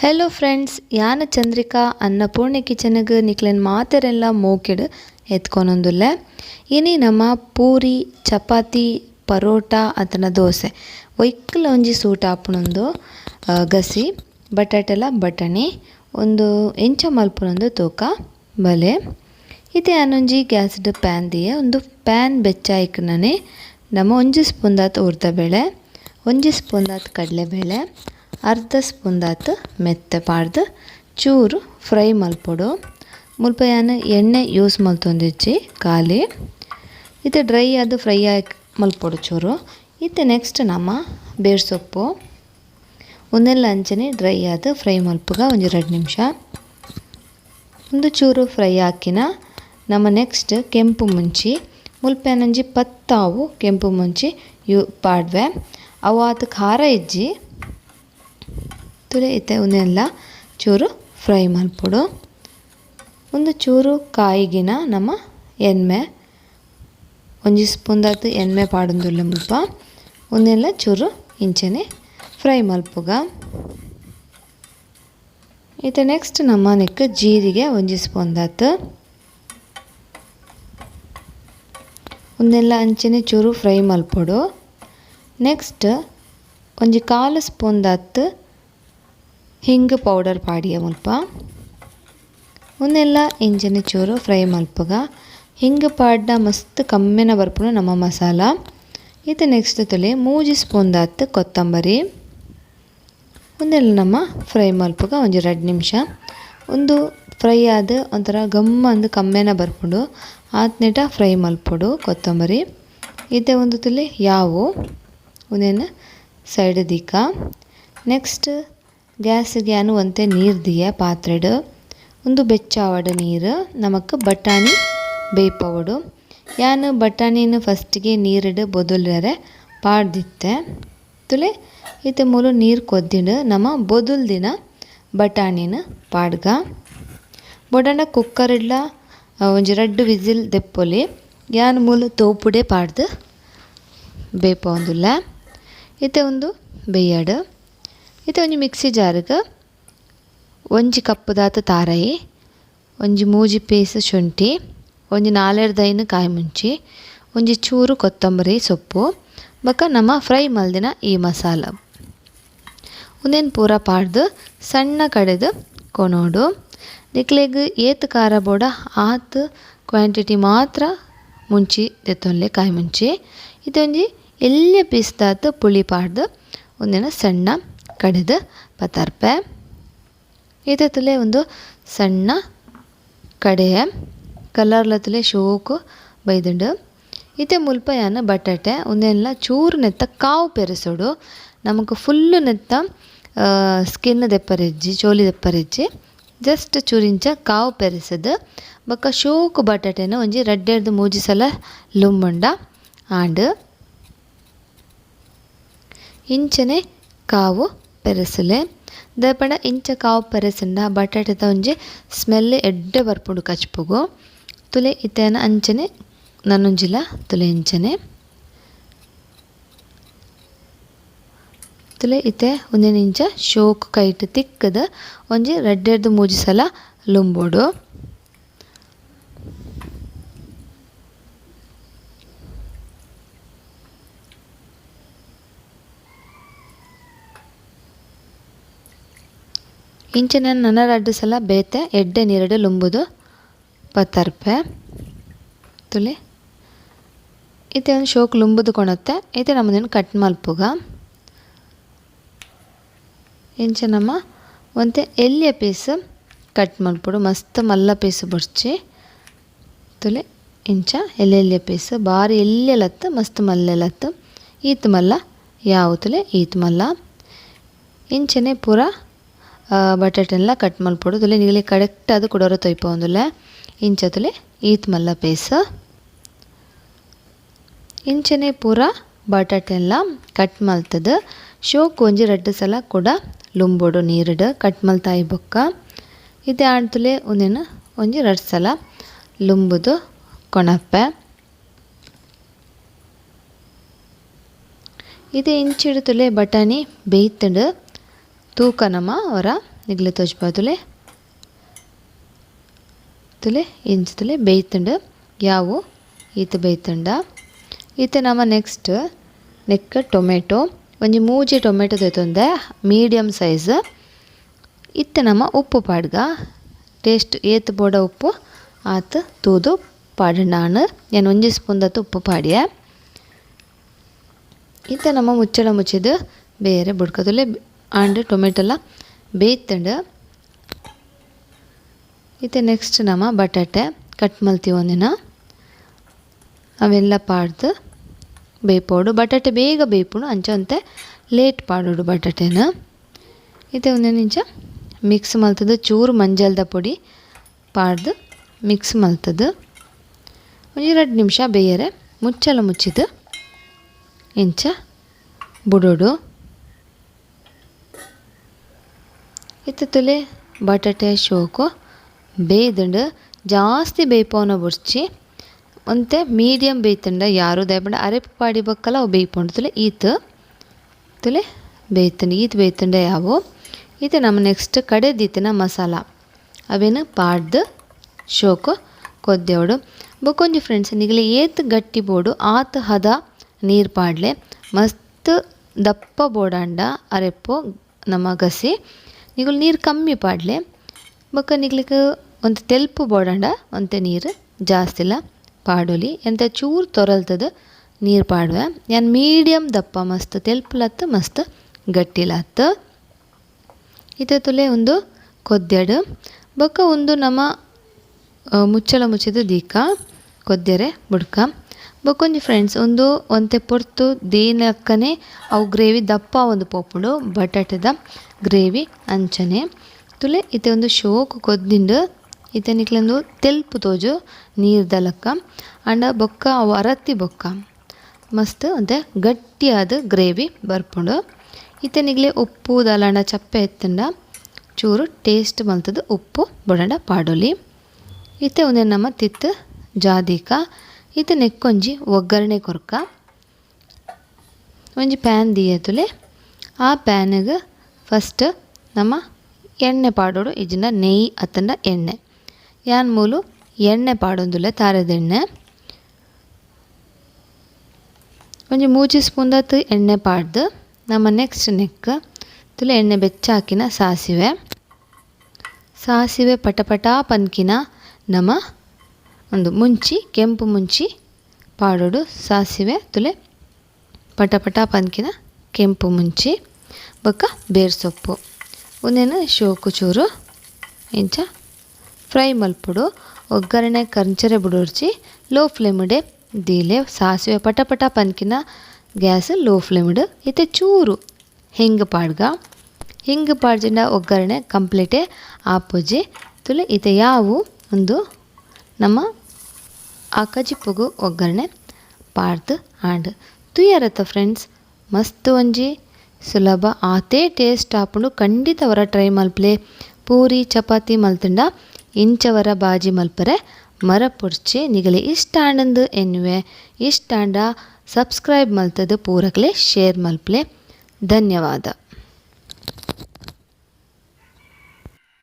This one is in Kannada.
ಹೆಲೋ ಫ್ರೆಂಡ್ಸ್, ಯಾನ ಚಂದ್ರಿಕಾ ಅನ್ನಪೂರ್ಣೆ ಕಿಚನ್ಗೆ ನಿಕ್ಲೆನ್ ಮಾತೆರೆಲ್ಲ ಮೋಕೆಡ್ ಎತ್ಕೊನೊಂದುಲ್ಲೆ. ಇನಿ ನಮ್ಮ ಪೂರಿ, ಚಪಾತಿ, ಪರೋಟ ಅತನ ದೋಸೆ ಒಯ್ಕಲ ಒಂಜಿ ಸೂಟ್ ಆಪುನೊಂದು ಗಸಿ ಬಟಾಟೆಲ ಬಟಣಿ ಒಂದು ಎಂಚ ಮಲ್ಪುನೊಂದು ತೂಕ ಬಲೆ. ಇತ್ತೆ ಯಾನೊಂಜಿ ಗ್ಯಾಸ್ಡ್ ಪ್ಯಾನ್ ದಿಯೆ ಒಂದು ಪ್ಯಾನ್ ಬೆಚ್ಚಾಯ್ಕನನೆ ನಮ್ಮ 1 ಸ್ಪೂನ್ ದಾತ್ ಉರ್ದಬೇಳೆ, 1 ಸ್ಪೂನ್ ದಾತ್ ಕಡಲೆಬೇಳೆ, ಅರ್ಧ ಸ್ಪೂನ್ ದಾತ್ ಮೆತ್ತೆ ಪಾಡ್ದು ಚೂರು ಫ್ರೈ ಮಲ್ಪೊಡು. ಮುಲ್ಪ ಯಾನು ಎಣ್ಣೆ ಯೂಸ್ ಮಲ್ತೊಂದಿಜ್ಜಿ ಖಾಲಿ ಇದು ಡ್ರೈ ಅದು ಫ್ರೈ ಆಗಿ ಮಲ್ಪೊಡು ಚೂರು. ಇತ್ತೆ ನೆಕ್ಸ್ಟ್ ನಮ್ಮ ಬೇರ್ ಸೊಪ್ಪು ಒಂದೆಲ್ಲ ಅಂಚನೆ ಡ್ರೈ ಆದ ಫ್ರೈ ಮಲ್ಪುಗ ಒಂಜಿ 2 ನಿಮಿಷ ಒಂದು ಚೂರು ಫ್ರೈ ಹಾಕಿನ ನಮ್ಮ ನೆಕ್ಸ್ಟ್ ಕೆಂಪು ಮುಂಚಿ ಮುಲ್ಪ ಏನಂಜಿ 10 ಕೆಂಪು ಮುಂಚಿ ಪಾಡ್ವೆ ಅವು ಆತ ಖಾರ ಇಜ್ಜಿ ತುಲೆ ಇತ್ತೆ ಒಂದೆಲ್ಲ ಚೂರು ಫ್ರೈ ಮಲ್ಪೊಡು. ಒಂದು ಚೂರು ಕಾಯಿಗಿನ ನಮ್ಮ ಎಣ್ಣೆ 1 ಸ್ಪೂನ್ ದಾತ್ ಎಣ್ಣೆ ಪಾಡೊಂದುಲ್ಲ ಮುಲ್ಪ ಒಂದೆಲ್ಲ ಚೂರು ಇಂಚನೆ ಫ್ರೈ ಮಲ್ಪುಗ. ಇತ್ತೆ ನೆಕ್ಸ್ಟ್ ನಮ್ಮ ನೆಕ್ ಜೀರಿಗೆ 1 ಸ್ಪೂನ್ ದಾತ್ ಒಂದೆಲ್ಲ ಅಂಚನೆ ಚೂರು ಫ್ರೈ ಮಲ್ಪೊಡು. ನೆಕ್ಸ್ಟ್ ಒಂಜಿ 1/4 ಸ್ಪೂನ್ ದಾತ್ ಹಿಂಗ್ ಪೌಡರ್ ಪಾಡಿಯ ಮುಲ್ಪ ಒಂದೆಲ್ಲ ಇಂಚನೆ ಚೂರು ಫ್ರೈ ಮಲ್ಪುಗ. ಹಿಂಗ್ ಪಾಡ್ನ ಮಸ್ತ್ ಕಮ್ಮೆನ ಬರ್ಪುನ ನಮ್ಮ ಮಸಾಲ. ಇದು ನೆಕ್ಸ್ಟ್ ತುಲೆ 3 ಸ್ಪೂನ್ ದಾತ್ ಕೊತ್ತಂಬರಿ ಒಂದೆಲ್ಲ ನಮ್ಮ ಫ್ರೈ ಮಲ್ಪುಗ ಒಂಜಿ 2 ನಿಮಿಷ ಒಂದು ಫ್ರೈ ಆದ ಒಂಥರ ಗಮ್ಮ ಅಂದು ಕಮ್ಮೆನ ಬರ್ಪುಂಡು ಆತ್ನೆಟ ಫ್ರೈ ಮಲ್ಪೊಡು ಕೊತ್ತಂಬರಿ. ಇತ್ತೆ ಒಂದು ತುಲೆ ಯಾವು ಒಂದೇನು ಸೈಡ್ ದಿಕ್ಕ. ನೆಕ್ಸ್ಟ್ ಗ್ಯಾಸ್ಗೆ ಯಾನು ಒಂತೆ ನೀರು ದಿಯ ಪಾತ್ರೆಡ್ ಒಂದು ಬೆಚ್ಚಾವಡ ನೀರು ನಮಕ್ ಬಟಾಣಿ ಬೇಯ್ಪವಡು. ಯಾನು ಬಟಾಣಿನ ಫಸ್ಟಿಗೆ ನೀರಿಡು ಬೊದುಲ್ರೆ ಪಾಡ್ದಿತ್ತೆ ತುಲೆ ಇತ್ತೆ ಮೂಲು ನೀರು ಕೊದ್ದಿಡು ನಮ್ಮ ಬೊದುಲ್ ದಿನ ಬಟಾಣಿನ ಪಾಡ್ಗ ಬೊಡಂಡ ಕುಕ್ಕರ್ ಇಡ್ಲ ಒಂಜಿ 2 ವಿಸಿಲ್ ದೆಪ್ಪೊಲಿ ಯಾನು ಮೂಲು ತೋಪುಡೆ ಪಾಡ್ದು ಬೇಯ್ಪೊಂದುಲ್ಲ. ಇತ್ತೆ ಒಂದು ಬೇಯಡು ಇತ್ತೆ ಒಂಜಿ ಮಿಕ್ಸಿ ಜಾರ್ಗೆ 1 ಕಪ್ ದಾತ್ ತಾರಾಯಿ, ಒಂಜಿ 3 ಪೀಸ್ ಶುಂಠಿ, ಒಂಜಿ 4-5 ಕಾಯಿ ಮುಂಚಿ, ಒಂಜಿ ಚೂರು ಕೊತ್ತಂಬರಿ ಸೊಪ್ಪು ಬೊಕ ನಮ್ಮ ಫ್ರೈ ಮಲ್ದಿನ ಈ ಮಸಾಲ ಒಂದೇನು ಪೂರ ಪಾಡ್ದು ಸಣ್ಣ ಕಡೆದು ಕೊನೋಡು. ನಿಕ್ಲೆಗ್ ಏತ್ ಖಾರ ಬೋಡ ಆತ್ ಕ್ವಾಂಟಿಟಿ ಮಾತ್ರ ಮುಂಚಿ ದೆತ್ತೊನ್ಲೆ ಕಾಯಿ ಮುಂಚಿ. ಇದೊಂಜಿ ಎಲ್ಯ ಪೀಸ್ ದಾತ್ ಪುಳಿ ಪಾಡ್ದು ಒಂದಿನ ಸಣ್ಣ ಕಡೆದು ಪತರ್ಪೆ. ಇದೇ ತುಲೆ ಒಂದು ಸಣ್ಣ ಕಡೆಯ ಕಲರ್ಲ ತುಲೆ ಶೋಕು ಬೈದುಂಡು. ಇತ್ತೆ ಮುಲ್ಪ ಯಾನು ಬಟಾಟೆ ಒಂದೆಲ್ಲ ಚೂರು ನೆತ್ತ ಕಾವು ಪೆರೆಸೋಡು ನಮಗೆ ಫುಲ್ಲು ನೆತ್ತ ಸ್ಕಿನ್ ದೆಪ್ಪರೆಜ್ಜಿ ಚೋಲಿ ದೆಪ್ಪರೆಜ್ಜಿ ಜಸ್ಟ್ ಚೂರಿಂಚ ಕಾವು ಪೆರೆಸದು ಬೊಕ್ಕ ಶೋಕು ಬಟಾಟೆನ ಒಂಜಿ 2-3 ಸಲ ಲುಂಬುಂಡ ಆಂಡ್ ಇಂಚನೆ ಕಾವು ಪೆರೆಸಲೆ ದಯಪಂಡ ಇಂಚ ಕಾವು ಪೆರೆಸಂಡ ಬಟಾಟೆದ ಒಂಜಿ ಸ್ಮೆಲ್ ಎಡ್ಡೆ ಬರ್ಪುಂಡು ಕಚ್ಪುಗು ತುಲೆ ಇತ್ತೆನ ಅಂಚನೆ ನನ್ನೊಂಜಿಲ ತುಲೆ ಇಂಚನೆ ತುಲೆ ಇತ್ತೆ ಒಂದೇನು ಇಂಚ ಶೋಕು ಕೈಟ್ ತಿಕ್ಕದ ಒಂಜಿ 2-3 ಸಲ ಲುಂಬೋಡು. ಇಂಚನೆ ನನ್ನ 2 ಸಲ ಬೇತೆ ಎಡ್ಡೆ ನೀರಡು ಲುಂಬುದು ಪತ್ತರ್ಪೆ ತುಲೆ ಇತ್ತೆ ಒಂದು ಶೋಕ್ ಲುಂಬುದು ಕೊಣತ್ತೆ. ಇತ್ತೆ ನಮ್ಮದೇನು ಕಟ್ ಮಲ್ಪುಗ ಇಂಚ ನಮ್ಮ ಒಂತೆ ಎಲ್ಯ ಪೀಸ್ ಕಟ್ ಮಲ್ಪೊಡು ಮಸ್ತ್ ಮಲ್ಲ ಪೀಸ್ ಬೊಡ್ಚಿ ತುಲೆ ಇಂಚ ಎಲ್ಯ ಪೀಸ್ ಬಾರಿ ಎಲ್ಯಲತ್ತು ಮಸ್ತ್ ಮಲ್ಲೆಲತ್ತು ಈತ್ ಮಲ್ಲ ಯಾವ ತುಲೆ ಈತ್ ಮಲ್ಲ ಇಂಚನೆ ಪೂರ ಬಟಾಟೆಲ್ಲ ಕಟ್ ಮಲ್ಪೊಡು ತುಲೆ ನೀಲಿ ಕರೆಕ್ಟ್ ಅದು ಕುಡೋರ ತೊಯ್ಪೊಂದುಲ್ಲ ಇಂಚ ತುಲೆ ಈತ್ ಮಲ್ಲ ಪೀಸ್ ಇಂಚನೆ ಪೂರ ಬಟಾಟೆಲ್ಲ ಕಟ್ ಮಲ್ತದು ಶೋಕ್ ಒಂಜಿ 2 ಸಲ ಕೂಡ ಲುಂಬೋಡು ನೀರಿಡು ಕಟ್ ಮಲ್ತಾಯಿ ಬೊಕ್ಕ. ಇತ್ತೆ ಆಡ್ತುಲೆ ಒಂದೇನು ಒಂಜಿ 2 ಸಲ ಲುಂಬುದು ಕೊಣಪ್ಪೆ. ಇದು ಇಂಚಿಡು ತುಲೆ ಬಟಾಣಿ ಬೇಯ್ತಂಡು ತೂಕ ನಮ್ಮ ಅವರ ನಿಗಲೆ ತೋಜ್ಪಾದುಲೆ ತುಲೆ ಇಂಚ್ ತುಲೆ ಬೇಯ್ತುಂಡು ಯಾವು ಈತ ಬೇಯ್ತುಂಡ ಈತ ನಮ್ಮ ನೆಕ್ಸ್ಟ್ ನೆಕ್ ಟೊಮೆಟೊ ಒಂಜಿ ಮೂಜಿ ಟೊಮೆಟೊ ತೊಂದೆ ಮೀಡಿಯಮ್ ಸೈಜ್ ಇತ್ತ ನಮ್ಮ ಉಪ್ಪು ಪಾಡ್ಗ ಟೇಸ್ಟ್ ಏತ್ ಬೋಡ ಉಪ್ಪು ಆತ ತೂದು ಪಾಡಂಡಾണ് ഞാൻ 1 ಸ್ಪೂನ್ ದತ್ತು ಉಪ್ಪು ಪಾಡಿಯ ಇತ್ತ ನಮ್ಮ ಮುಚ್ಚಳ ಮುಚ್ಚಿದು ಬೇರೆ ಬುಡ್ಕದಲ್ಲೇ ಆಂಡ್ ಟೊಮೆಟೊಲ್ಲ ಬೇಯ್ತುಂಡು ಇತ್ತ ನೆಕ್ಸ್ಟ್ ನಮ್ಮ ಬಟಾಟೆ ಕಟ್ ಮಲ್ತೀವಿ ಒಂದಿನ ಅವೆಲ್ಲ ಪಾಡ್ದು ಬೇಯ್ಪೋಡು ಬಟಾಟೆ ಬೇಗ ಬೇಯ್ಪುಣು ಅಂಚಂತೆ ಲೇಟ್ ಪಾಡೋಡು ಬಟಾಟೆನ ಇತ್ತೆ ಒಂದೇ ನಿಂಚ ಮಿಕ್ಸ್ ಮಲ್ತದ್ದು ಚೂರು ಮಂಜಲ್ದ ಪೊಡಿ ಪಾಡ್ದು ಮಿಕ್ಸ್ ಮಲ್ತದ್ದು ಒಂದು 2 ನಿಮಿಷ ಬೇಯರೆ ಮುಚ್ಚಲ ಮುಚ್ಚಿದ್ದು ಇಂಚ ಬುಡೋಡು ಇತ್ತ ತುಲೆ ಬಟಾಟೆ ಶೋಕು ಬೇಯ್ದುಂಡು ಜಾಸ್ತಿ ಬೇಯ್ಪೋನ ಬುಡ್ಚಿ ಒಂತೆ ಮೀಡಿಯಮ್ ಬೇಯ್ತುಂಡ ಯಾರು ದಯಪಂಡ ಅರೆಪ್ ಪಾಡಿ ಬಕ್ಕಲ ಅವು ಬೇಯ್ಪುಂಡು ತುಲೆ ಈತು ತುಲೆ ಬೇಯ್ತುಂಡು ಈತು ಬೇಯ್ತುಂಡ ಯಾವು ಇದು ನಮ್ಮ ನೆಕ್ಸ್ಟ್ ಕಡೆದೀತಿನ ಮಸಾಲ ಅವೇನು ಪಾಡ್ದು ಶೋಕು ಕೊದ್ದೆವಡು ಬೊಕೊಂಜಿ ಫ್ರೆಂಡ್ಸ್ ನಿಗಲೆ ಏತ್ ಗಟ್ಟಿ ಬೋಡು ಆತ ಹದ ನೀರು ಪಾಡ್ಲೆ ಮಸ್ತ್ ದಪ್ಪ ಬೋಡಾಂಡ ಅರೆಪ್ಪು ನಮ್ಮ ಗಸಿ ನಿಗುಲು ನೀರು ಕಮ್ಮಿ ಪಾಡ್ಲೆ ಬೊಕ್ಕ ನಿಗ್ಲಿಕ್ಕೆ ಒಂದು ತೆಲ್ಪು ಬೋಡಾಂಡ ಒಂತೆ ನೀರು ಜಾಸ್ತಿಲ ಪಾಡೋಲಿ ಎಂತ ಚೂರು ತೊರಲ್ತದ ನೀರು ಪಾಡುವೆ ನಾನು ಮೀಡಿಯಮ್ ದಪ್ಪ ಮಸ್ತ್ ತೆಲ್ಪುಲತ್ತು ಮಸ್ತ್ ಗಟ್ಟಿಲತ್ತು ಇತ್ತೆ ತುಲೆ ಒಂದು ಕೊದ್ದೆಡು ಬೊಕ್ಕ ಒಂದು ನಮ್ಮ ಮುಚ್ಚಳ ಮುಚ್ಚಿದ ದೀಕ ಕೊದ್ದೆರೆ ಬುಡ್ಕ ಬೊಕೊಂಜಿ ಫ್ರೆಂಡ್ಸ್ ಒಂದು ಒಂತೆ ಪೊರ್ತು ದೇನಕ್ಕನೆ ಅವು ಗ್ರೇವಿ ದಪ್ಪ ಒಂದು ಪೋಪುಂಡು ಬಟಾಟೆದ ಗ್ರೇವಿ ಅಂಚನೆ ತುಲೆ ಇತ್ತೆ ಒಂದು ಶೋಕು ಕೊದ್ದಿಂಡು ಇತ್ತೆ ನಿಕ್ಲೊಂದು ತೆಲ್ಪು ತೋಜು ನೀರ್ದ ಲಕ್ಕ ಅಂಡ ಬೊಕ್ಕ ಅವು ಅರತ್ತಿ ಬೊಕ್ಕ ಮಸ್ತ್ ಅಂತೆ ಗಟ್ಟಿಯಾದ ಗ್ರೇವಿ ಬರ್ಪುಂಡು ಇತ್ತೆ ನಿಗ್ಲೆ ಉಪ್ಪು ದಲಂಡ ಚಪ್ಪೆ ಎತ್ತಂಡ ಚೂರು ಟೇಸ್ಟ್ ಮಲ್ತದ್ದು ಉಪ್ಪು ಬೊಡಂಡ ಪಾಡೋಲಿ ಇತ್ತೆ ಒಂದೇ ನಮ್ಮ ತಿತ್ತು ಜಾದೀಕ ಇತ್ತೆ ನೆಕ್ಕೊಂಜಿ ಒಗ್ಗರಣೆ ಕೊರ್ಕ ಒಂಜಿ ಪ್ಯಾನ್ ದಿಯತುಲೆ ಆ ಪ್ಯಾನಿಗೆ ಫಸ್ಟ್ ನಮ್ಮ ಎಣ್ಣೆ ಪಾಡೋಡು ಇಜಿನ ನೆಯ್ಯಿ ಅತ್ತಂಡ ಎಣ್ಣೆ ಯಾನ್ ಮೂಲು ಎಣ್ಣೆ ಪಾಡೊಂದುಲ್ಲೆ ತಾರೆದೆಣ್ಣೆ ಒಂಜಿ 3 ಸ್ಪೂನ್ ದತ್ತು ಎಣ್ಣೆ ಪಾಡ್ದು ನಮ್ಮ ನೆಕ್ಸ್ಟ್ ನೆಕ್ ತುಲೆ ಎಣ್ಣೆ ಬೆಚ್ಚಾಕಿನ ಸಾಸಿವೆ ಪಟಪಟ ಪನ್ಕಿನ ನಮ್ಮ ಒಂದು ಮುಂಚಿ ಕೆಂಪು ಮುಂಚಿ ಪಾಡೋಡು ಸಾಸಿವೆ ತುಲೆ ಪಟಪಟ ಪನ್ಕಿನ ಕೆಂಪು ಮುಂಚಿ ಬೊಕ್ಕ ಬೇರ್ ಸೊಪ್ಪು ಒಂದೇನು ಶೋಕು ಚೂರು ಇಂಚ ಫ್ರೈ ಮಲ್ಪುಡು ಒಗ್ಗರಣೆ ಕಂಚರೆ ಬುಡೋರ್ಚಿ ಲೋ ಫ್ಲೇಮ್ಡೆ ದೀಲೆ ಸಾಸಿವೆ ಪಟಪಟ ಪನ್ಕಿನ ಗ್ಯಾಸ್ ಲೋ ಫ್ಲೇಮ್ಡು ಇತ್ತೆ ಚೂರು ಹಿಂಗೆ ಪಾಡ್ಜಿಂಡ ಒಗ್ಗರಣೆ ಕಂಪ್ಲೀಟೇ ಆಪುಜಿ ತುಲೆ ಇತ್ತೆ ಯಾವು ಒಂದು ನಮ್ಮ ಅಕ್ಕಜಿಪ್ಪುಗು ಒಗ್ಗರಣೆ ಪಾಡ್ದು ಆಂಡ್ ತುಯ್ಯರತ್ತ ಫ್ರೆಂಡ್ಸ್ ಮಸ್ತ್ ಒಂಜಿ ಸುಲಭ ಆತೇ ಟೇಸ್ಟ್ ಆಪುಂಡು ಖಂಡಿತ ಅವರ ಟ್ರೈ ಮಲ್ಪಲೆ ಪೂರಿ ಚಪಾತಿ ಮಲ್ತುಂಡ ಇಂಚವರ ಬಾಜಿ ಮಲ್ಪರೆ ಮರ ಪುಡ್ಚಿ ನಿಗಲೆ ಇಷ್ಟ ಆಂಡಂದು ಎನ್ನುವೆ ಇಷ್ಟ ಆಂಡ ಸಬ್ಸ್ಕ್ರೈಬ್ ಮಲ್ತದು ಪೂರಕ್ಲೆ ಶೇರ್ ಮಲ್ಪಲೆ ಧನ್ಯವಾದ.